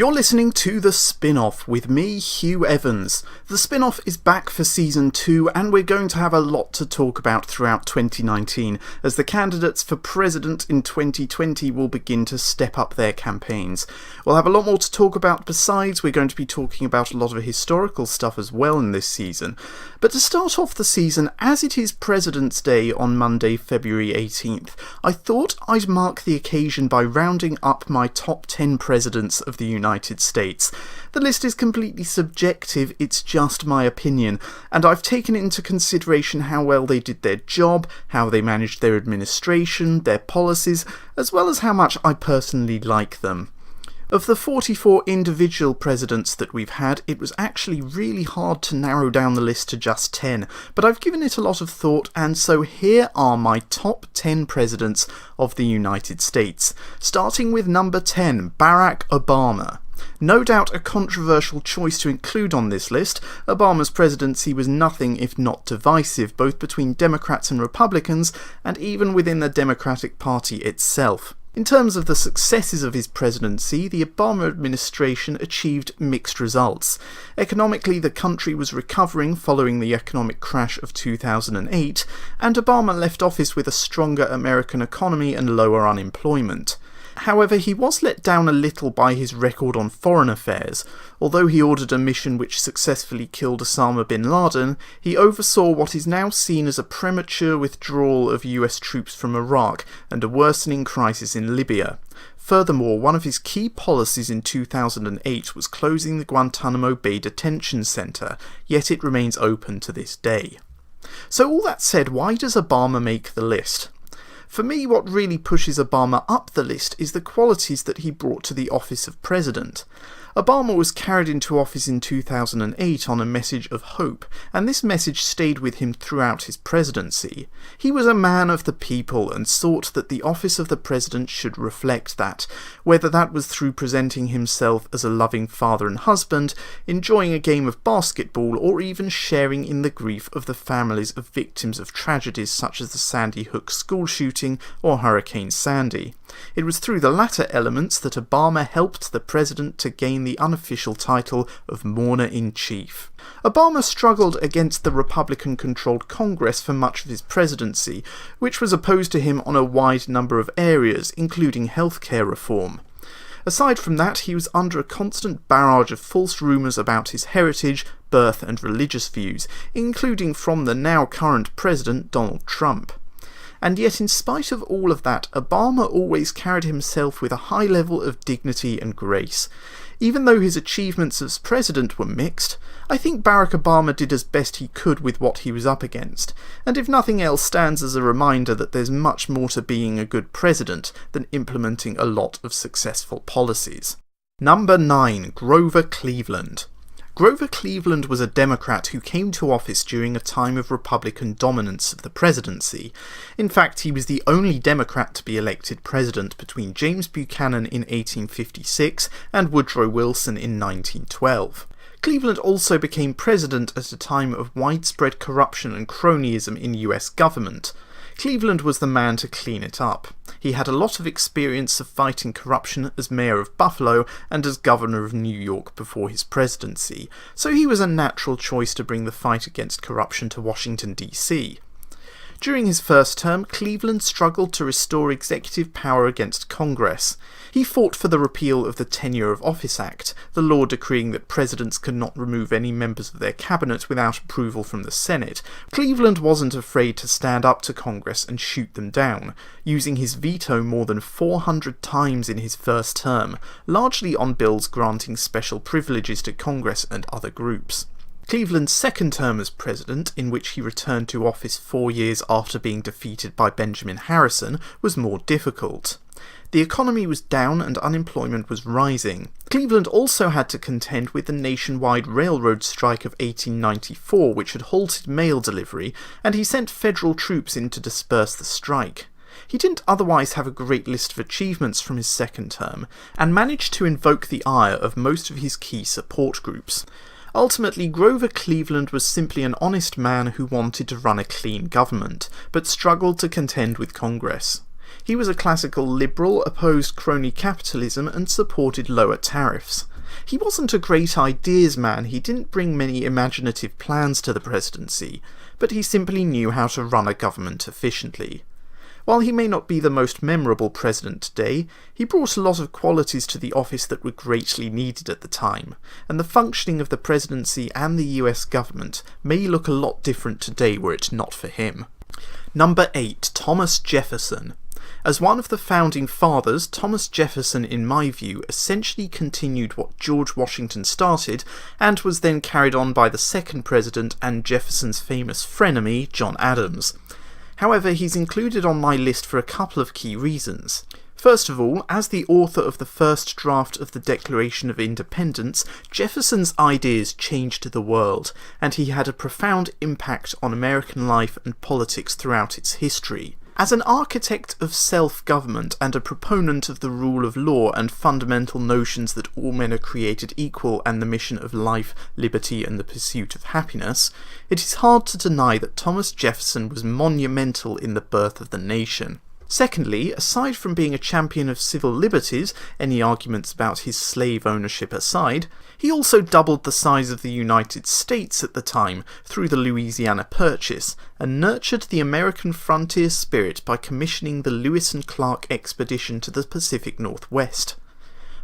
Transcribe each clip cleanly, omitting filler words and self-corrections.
You're listening to The Spin-Off with me, Hugh Evans. The Spin-Off is back for Season 2 and we're going to have a lot to talk about throughout 2019 as the candidates for President in 2020 will begin to step up their campaigns. We'll have a lot more to talk about besides. We're going to be talking about a lot of historical stuff as well in this season. But to start off the season, as it is President's Day on Monday, February 18th, I thought I'd mark the occasion by rounding up my top 10 presidents of the United States. The list is completely subjective, it's just my opinion, and I've taken into consideration how well they did their job, how they managed their administration, their policies, as well as how much I personally like them. Of the 44 individual presidents that we've had, it was actually really hard to narrow down the list to just 10, but I've given it a lot of thought, and so here are my top 10 presidents of the United States. Starting with number 10, Barack Obama. No doubt a controversial choice to include on this list. Obama's presidency was nothing if not divisive, both between Democrats and Republicans, and even within the Democratic Party itself. In terms of the successes of his presidency, the Obama administration achieved mixed results. Economically, the country was recovering following the economic crash of 2008, and Obama left office with a stronger American economy and lower unemployment. However, he was let down a little by his record on foreign affairs. Although he ordered a mission which successfully killed Osama bin Laden, he oversaw what is now seen as a premature withdrawal of US troops from Iraq and a worsening crisis in Libya. Furthermore, one of his key policies in 2008 was closing the Guantanamo Bay detention center, yet it remains open to this day. So all that said, why does Obama make the list? For me, what really pushes Obama up the list is the qualities that he brought to the office of president. Obama was carried into office in 2008 on a message of hope, and this message stayed with him throughout his presidency. He was a man of the people and sought that the office of the president should reflect that, whether that was through presenting himself as a loving father and husband, enjoying a game of basketball, or even sharing in the grief of the families of victims of tragedies such as the Sandy Hook school shooting or Hurricane Sandy. It was through the latter elements that Obama helped the president to gain the unofficial title of Mourner-in-Chief. Obama struggled against the Republican-controlled Congress for much of his presidency, which was opposed to him on a wide number of areas, including healthcare reform. Aside from that, he was under a constant barrage of false rumours about his heritage, birth and religious views, including from the now current president Donald Trump. And yet, in spite of all of that, Obama always carried himself with a high level of dignity and grace. Even though his achievements as president were mixed, I think Barack Obama did as best he could with what he was up against, and if nothing else stands as a reminder that there's much more to being a good president than implementing a lot of successful policies. Number 9. Grover Cleveland. Grover Cleveland was a Democrat who came to office during a time of Republican dominance of the presidency. In fact, he was the only Democrat to be elected president between James Buchanan in 1856 and Woodrow Wilson in 1912. Cleveland also became president at a time of widespread corruption and cronyism in US government. Cleveland was the man to clean it up. He had a lot of experience of fighting corruption as mayor of Buffalo and as governor of New York before his presidency, so he was a natural choice to bring the fight against corruption to Washington, D.C. During his first term, Cleveland struggled to restore executive power against Congress. He fought for the repeal of the Tenure of Office Act, the law decreeing that presidents could not remove any members of their cabinet without approval from the Senate. Cleveland wasn't afraid to stand up to Congress and shoot them down, using his veto more than 400 times in his first term, largely on bills granting special privileges to Congress and other groups. Cleveland's second term as president, in which he returned to office 4 years after being defeated by Benjamin Harrison, was more difficult. The economy was down and unemployment was rising. Cleveland also had to contend with the nationwide railroad strike of 1894, which had halted mail delivery, and he sent federal troops in to disperse the strike. He didn't otherwise have a great list of achievements from his second term, and managed to invoke the ire of most of his key support groups. Ultimately, Grover Cleveland was simply an honest man who wanted to run a clean government, but struggled to contend with Congress. He was a classical liberal, opposed crony capitalism and supported lower tariffs. He wasn't a great ideas man, he didn't bring many imaginative plans to the presidency, but he simply knew how to run a government efficiently. While he may not be the most memorable president today, he brought a lot of qualities to the office that were greatly needed at the time, and the functioning of the presidency and the US government may look a lot different today were it not for him. Number 8. Thomas Jefferson. As one of the founding fathers, Thomas Jefferson, in my view, essentially continued what George Washington started, and was then carried on by the second president and Jefferson's famous frenemy, John Adams. However, he's included on my list for a couple of key reasons. First of all, as the author of the first draft of the Declaration of Independence, Jefferson's ideas changed the world, and he had a profound impact on American life and politics throughout its history. As an architect of self-government and a proponent of the rule of law and fundamental notions that all men are created equal and the mission of life, liberty and the pursuit of happiness, it is hard to deny that Thomas Jefferson was monumental in the birth of the nation. Secondly, aside from being a champion of civil liberties, any arguments about his slave ownership aside, he also doubled the size of the United States at the time through the Louisiana Purchase, and nurtured the American frontier spirit by commissioning the Lewis and Clark expedition to the Pacific Northwest.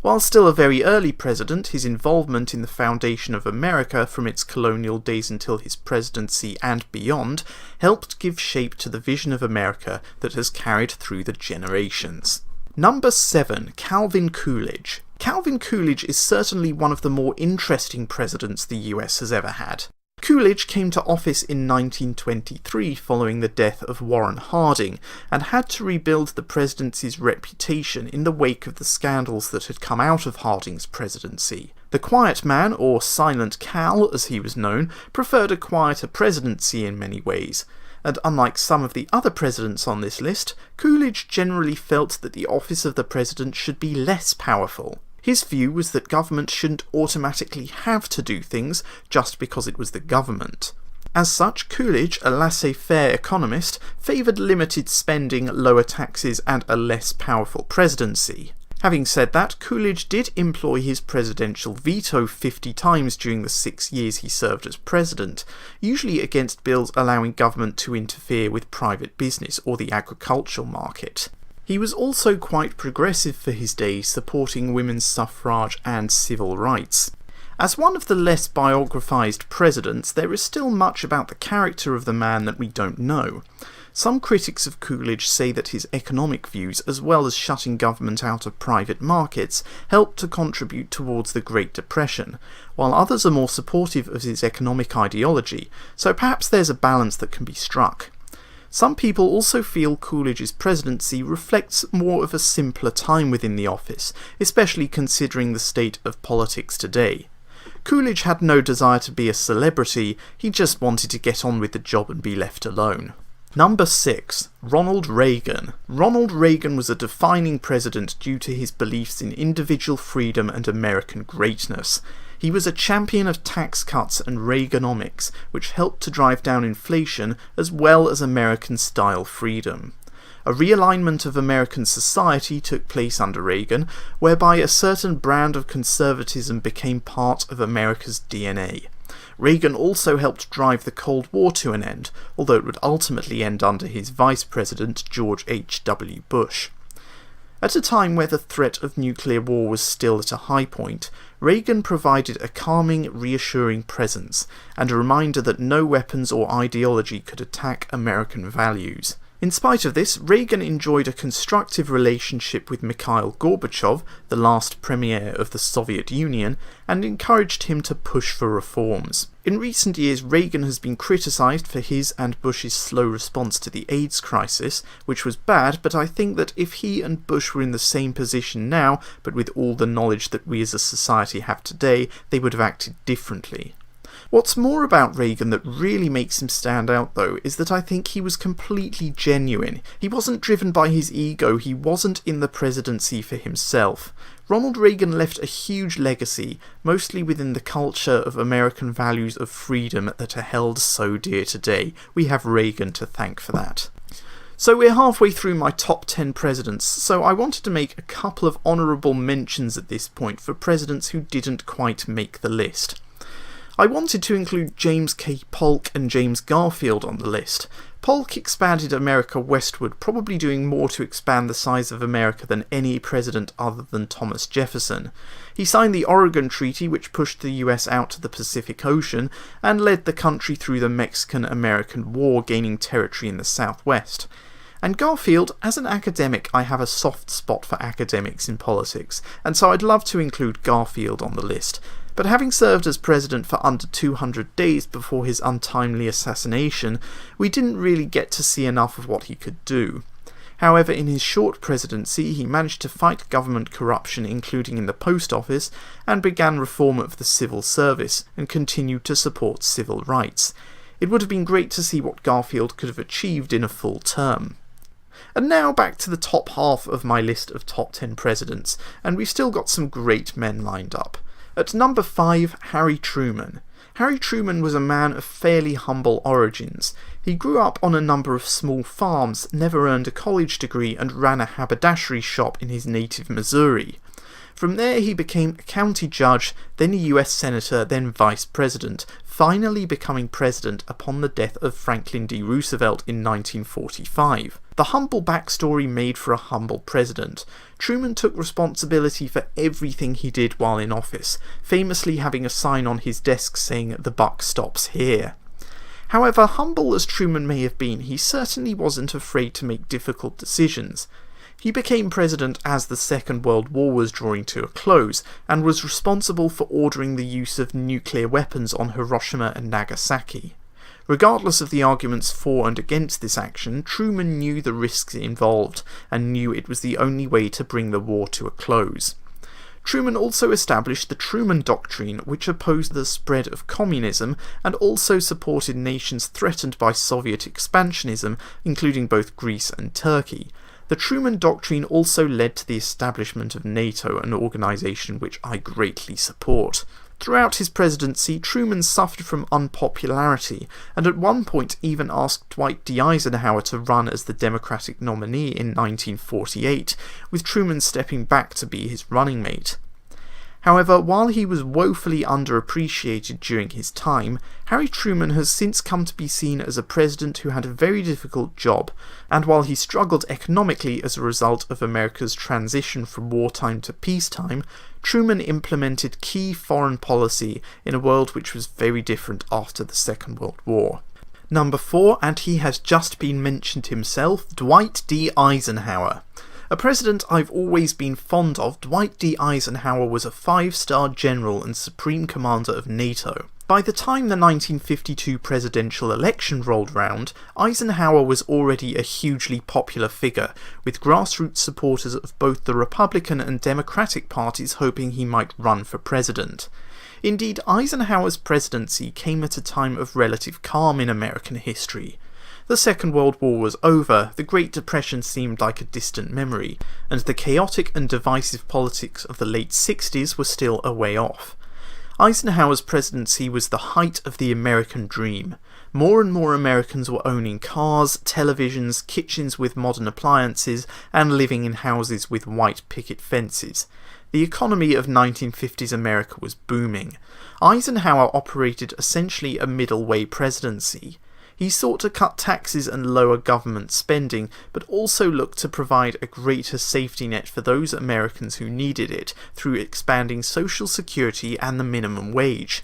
While still a very early president, his involvement in the foundation of America from its colonial days until his presidency and beyond helped give shape to the vision of America that has carried through the generations. Number 7. Calvin Coolidge. Calvin Coolidge is certainly one of the more interesting presidents the US has ever had. Coolidge came to office in 1923 following the death of Warren Harding, and had to rebuild the presidency's reputation in the wake of the scandals that had come out of Harding's presidency. The Quiet Man, or Silent Cal as he was known, preferred a quieter presidency in many ways, and unlike some of the other presidents on this list, Coolidge generally felt that the office of the president should be less powerful. His view was that government shouldn't automatically have to do things just because it was the government. As such, Coolidge, a laissez-faire economist, favoured limited spending, lower taxes and a less powerful presidency. Having said that, Coolidge did employ his presidential veto 50 times during the 6 years he served as president, usually against bills allowing government to interfere with private business or the agricultural market. He was also quite progressive for his day, supporting women's suffrage and civil rights. As one of the less biographised presidents, there is still much about the character of the man that we don't know. Some critics of Coolidge say that his economic views, as well as shutting government out of private markets, helped to contribute towards the Great Depression, while others are more supportive of his economic ideology, so perhaps there's a balance that can be struck. Some people also feel Coolidge's presidency reflects more of a simpler time within the office, especially considering the state of politics today. Coolidge had no desire to be a celebrity, he just wanted to get on with the job and be left alone. Number 6. Ronald Reagan. Ronald Reagan was a defining president due to his beliefs in individual freedom and American greatness. He was a champion of tax cuts and Reaganomics, which helped to drive down inflation as well as American-style freedom. A realignment of American society took place under Reagan, whereby a certain brand of conservatism became part of America's DNA. Reagan also helped drive the Cold War to an end, although it would ultimately end under his vice president George H.W. Bush. At a time where the threat of nuclear war was still at a high point, Reagan provided a calming, reassuring presence, and a reminder that no weapons or ideology could attack American values. In spite of this, Reagan enjoyed a constructive relationship with Mikhail Gorbachev, the last premier of the Soviet Union, and encouraged him to push for reforms. In recent years, Reagan has been criticised for his and Bush's slow response to the AIDS crisis, which was bad, but I think that if he and Bush were in the same position now, but with all the knowledge that we as a society have today, they would have acted differently. What's more about Reagan that really makes him stand out, though, is that I think he was completely genuine. He wasn't driven by his ego, he wasn't in the presidency for himself. Ronald Reagan left a huge legacy, mostly within the culture of American values of freedom that are held so dear today. We have Reagan to thank for that. So we're halfway through my top 10 presidents, so I wanted to make a couple of honourable mentions at this point for presidents who didn't quite make the list. I wanted to include James K. Polk and James Garfield on the list. Polk expanded America westward, probably doing more to expand the size of America than any president other than Thomas Jefferson. He signed the Oregon Treaty, which pushed the US out to the Pacific Ocean, and led the country through the Mexican-American War, gaining territory in the Southwest. And Garfield, as an academic, I have a soft spot for academics in politics, and so I'd love to include Garfield on the list. But having served as president for under 200 days before his untimely assassination, we didn't really get to see enough of what he could do. However, in his short presidency, he managed to fight government corruption, including in the post office, and began reform of the civil service, and continued to support civil rights. It would have been great to see what Garfield could have achieved in a full term. And now back to the top half of my list of top 10 presidents, and we've still got some great men lined up. At number 5, Harry Truman. Harry Truman was a man of fairly humble origins. He grew up on a number of small farms, never earned a college degree, and ran a haberdashery shop in his native Missouri. From there he became a county judge, then a US senator, then vice president, finally becoming president upon the death of Franklin D. Roosevelt in 1945. The humble backstory made for a humble president. Truman took responsibility for everything he did while in office, famously having a sign on his desk saying, "The buck stops here." However, humble as Truman may have been, he certainly wasn't afraid to make difficult decisions. He became president as the Second World War was drawing to a close, and was responsible for ordering the use of nuclear weapons on Hiroshima and Nagasaki. Regardless of the arguments for and against this action, Truman knew the risks involved, and knew it was the only way to bring the war to a close. Truman also established the Truman Doctrine, which opposed the spread of communism, and also supported nations threatened by Soviet expansionism, including both Greece and Turkey. The Truman Doctrine also led to the establishment of NATO, an organisation which I greatly support. Throughout his presidency, Truman suffered from unpopularity, and at one point even asked Dwight D. Eisenhower to run as the Democratic nominee in 1948, with Truman stepping back to be his running mate. However, while he was woefully underappreciated during his time, Harry Truman has since come to be seen as a president who had a very difficult job, and while he struggled economically as a result of America's transition from wartime to peacetime, Truman implemented key foreign policy in a world which was very different after the Second World War. Number 4, and he has just been mentioned himself, Dwight D. Eisenhower. A president I've always been fond of, Dwight D. Eisenhower was a 5-star general and supreme commander of NATO. By the time the 1952 presidential election rolled round, Eisenhower was already a hugely popular figure, with grassroots supporters of both the Republican and Democratic parties hoping he might run for president. Indeed, Eisenhower's presidency came at a time of relative calm in American history. The Second World War was over, the Great Depression seemed like a distant memory, and the chaotic and divisive politics of the late 60s were still a way off. Eisenhower's presidency was the height of the American dream. More and more Americans were owning cars, televisions, kitchens with modern appliances, and living in houses with white picket fences. The economy of 1950s America was booming. Eisenhower operated essentially a middle-way presidency. He sought to cut taxes and lower government spending, but also looked to provide a greater safety net for those Americans who needed it through expanding Social Security and the minimum wage.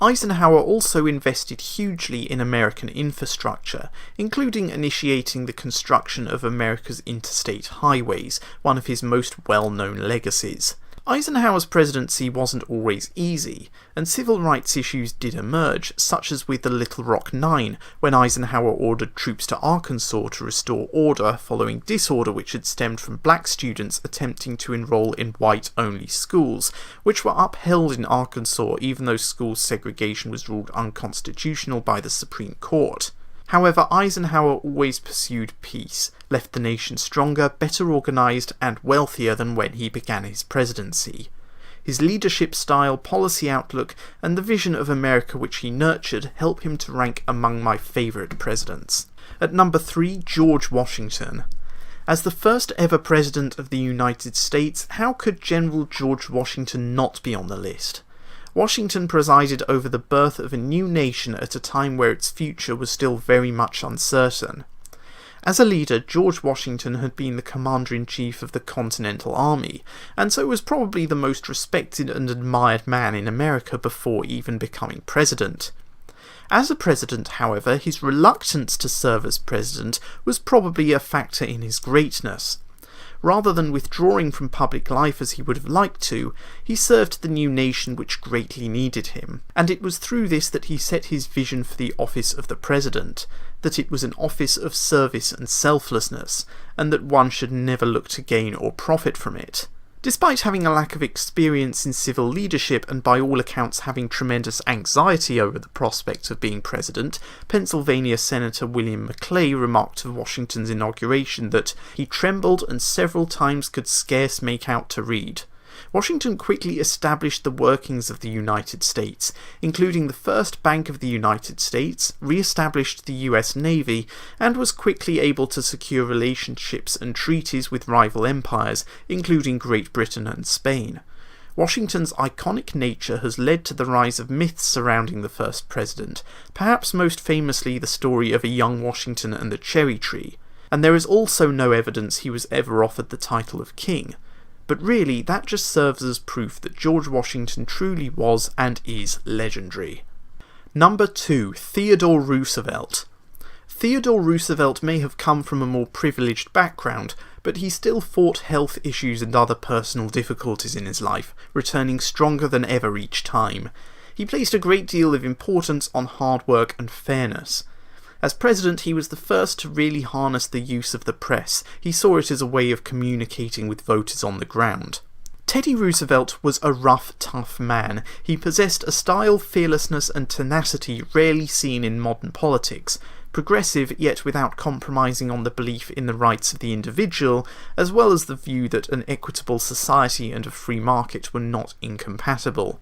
Eisenhower also invested hugely in American infrastructure, including initiating the construction of America's interstate highways, one of his most well-known legacies. Eisenhower's presidency wasn't always easy, and civil rights issues did emerge, such as with the Little Rock Nine, when Eisenhower ordered troops to Arkansas to restore order following disorder which had stemmed from black students attempting to enroll in white-only schools, which were upheld in Arkansas even though school segregation was ruled unconstitutional by the Supreme Court. However, Eisenhower always pursued peace, left the nation stronger, better organised, and wealthier than when he began his presidency. His leadership style, policy outlook, and the vision of America which he nurtured help him to rank among my favourite presidents. At number 3, George Washington. As the first ever President of the United States, how could General George Washington not be on the list? Washington presided over the birth of a new nation at a time where its future was still very much uncertain. As a leader, George Washington had been the Commander-in-Chief of the Continental Army, and so was probably the most respected and admired man in America before even becoming president. As a president, however, his reluctance to serve as president was probably a factor in his greatness. Rather than withdrawing from public life as he would have liked to, he served the new nation which greatly needed him, and it was through this that he set his vision for the office of the president, that it was an office of service and selflessness, and that one should never look to gain or profit from it. Despite having a lack of experience in civil leadership and by all accounts having tremendous anxiety over the prospect of being president, Pennsylvania Senator William McClay remarked of Washington's inauguration that he trembled and several times could scarce make out to read. Washington quickly established the workings of the United States, including the first Bank of the United States, re-established the US Navy, and was quickly able to secure relationships and treaties with rival empires, including Great Britain and Spain. Washington's iconic nature has led to the rise of myths surrounding the first president, perhaps most famously the story of a young Washington and the cherry tree, and there is also no evidence he was ever offered the title of king. But really, that just serves as proof that George Washington truly was and is legendary. Number 2, Theodore Roosevelt. Theodore Roosevelt may have come from a more privileged background, but he still fought health issues and other personal difficulties in his life, returning stronger than ever each time. He placed a great deal of importance on hard work and fairness. As president, he was the first to really harness the use of the press. He saw it as a way of communicating with voters on the ground. Teddy Roosevelt was a rough, tough man. He possessed a style, fearlessness and tenacity rarely seen in modern politics, progressive yet without compromising on the belief in the rights of the individual, as well as the view that an equitable society and a free market were not incompatible.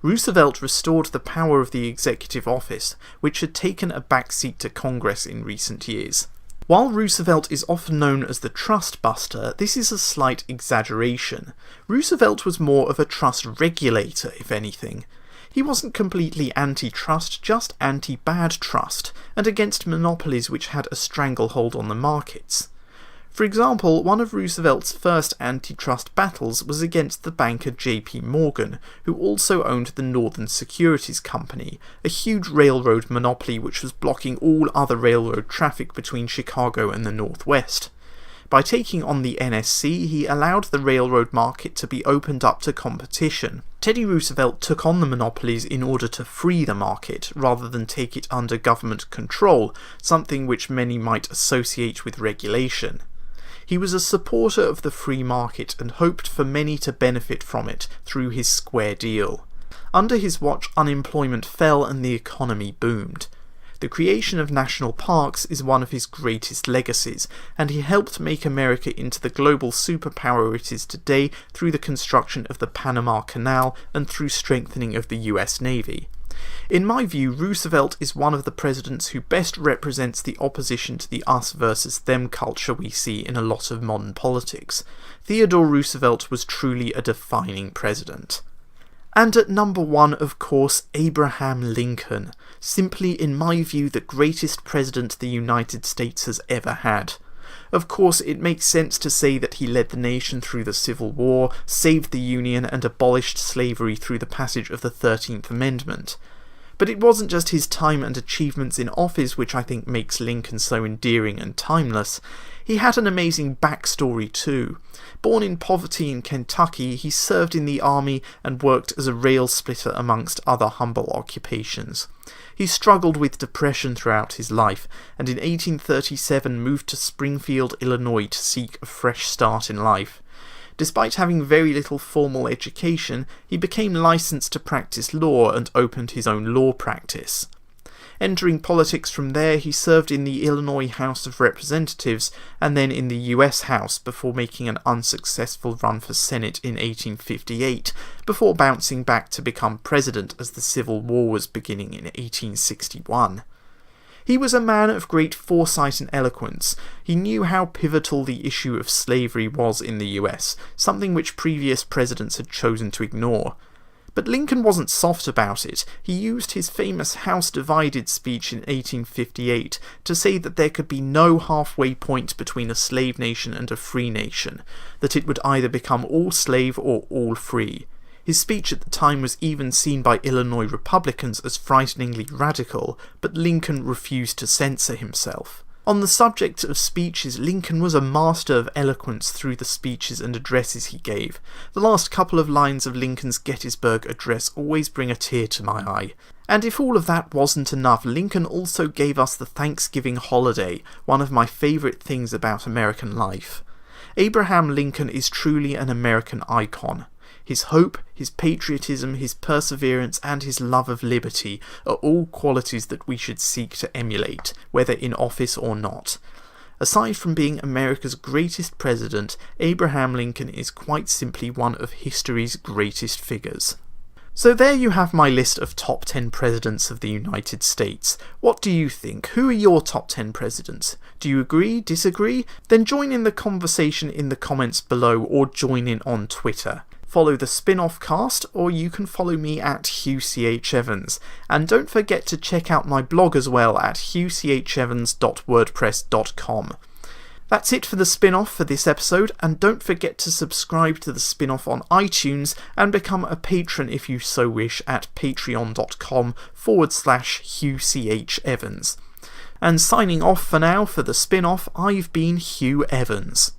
Roosevelt restored the power of the executive office, which had taken a backseat to Congress in recent years. While Roosevelt is often known as the trust buster, this is a slight exaggeration. Roosevelt was more of a trust regulator, if anything. He wasn't completely anti-trust, just anti-bad trust, and against monopolies which had a stranglehold on the markets. For example, one of Roosevelt's first antitrust battles was against the banker J.P. Morgan, who also owned the Northern Securities Company, a huge railroad monopoly which was blocking all other railroad traffic between Chicago and the Northwest. By taking on the NSC, he allowed the railroad market to be opened up to competition. Teddy Roosevelt took on the monopolies in order to free the market, rather than take it under government control, something which many might associate with regulation. He was a supporter of the free market and hoped for many to benefit from it through his square deal. Under his watch, unemployment fell and the economy boomed. The creation of national parks is one of his greatest legacies, and he helped make America into the global superpower it is today through the construction of the Panama Canal and through strengthening of the US Navy. In my view, Roosevelt is one of the presidents who best represents the opposition to the us versus them culture we see in a lot of modern politics. Theodore Roosevelt was truly a defining president. And at number 1, of course, Abraham Lincoln. Simply, in my view, the greatest president the United States has ever had. Of course, it makes sense to say that he led the nation through the Civil War, saved the Union, and abolished slavery through the passage of the 13th Amendment. But it wasn't just his time and achievements in office which I think makes Lincoln so endearing and timeless. He had an amazing backstory too. Born in poverty in Kentucky, he served in the army and worked as a rail splitter amongst other humble occupations. He struggled with depression throughout his life, and in 1837 moved to Springfield, Illinois to seek a fresh start in life. Despite having very little formal education, he became licensed to practice law and opened his own law practice. Entering politics from there, he served in the Illinois House of Representatives and then in the US House before making an unsuccessful run for Senate in 1858, before bouncing back to become president as the Civil War was beginning in 1861. He was a man of great foresight and eloquence. He knew how pivotal the issue of slavery was in the US, something which previous presidents had chosen to ignore. But Lincoln wasn't soft about it. He used his famous House Divided speech in 1858 to say that there could be no halfway point between a slave nation and a free nation, that it would either become all slave or all free. His speech at the time was even seen by Illinois Republicans as frighteningly radical, but Lincoln refused to censor himself. On the subject of speeches, Lincoln was a master of eloquence through the speeches and addresses he gave. The last couple of lines of Lincoln's Gettysburg Address always bring a tear to my eye. And if all of that wasn't enough, Lincoln also gave us the Thanksgiving holiday, one of my favourite things about American life. Abraham Lincoln is truly an American icon. His hope, his patriotism, his perseverance, and his love of liberty are all qualities that we should seek to emulate, whether in office or not. Aside from being America's greatest president, Abraham Lincoln is quite simply one of history's greatest figures. So there you have my list of top 10 presidents of the United States. What do you think? Who are your top 10 presidents? Do you agree? Disagree? Then join in the conversation in the comments below or join in on Twitter. Follow the Spin-Off Cast, or you can follow me at Hugh CH Evans. And don't forget to check out my blog as well at hughchevans.wordpress.com. That's it for the spin-off for this episode, and don't forget to subscribe to the spin-off on iTunes and become a patron if you so wish at patreon.com/Hugh CH Evans. And signing off for now for the spin-off, I've been Hugh Evans.